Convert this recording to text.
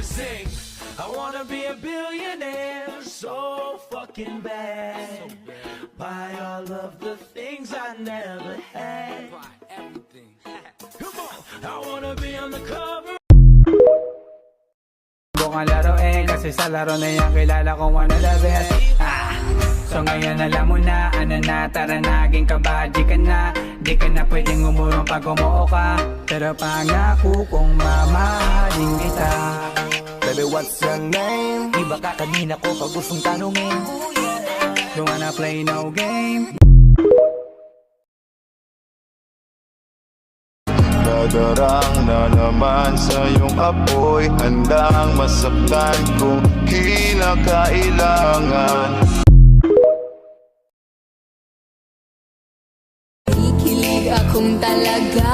sing. I wanna be a billionaire so fucking bad. Buy all of the things I never had. Buy everything. Come on. I wanna be on the cover. Bukang laruin kasi sa laro na yan kilala ko one of the best. So ngayon alam mo na, ano na, tara naging kabaji ka na. Di ka na pwedeng umurong pag umuo ka, pero pangako kong mamahalin kita. Baby, what's your name? Iba ka kanina ko pag gustong tanungin. Don't wanna play no game. Dadarang na naman sa iyong apoy, handang masaktan kung kinakailangan. Kikilig akong talaga.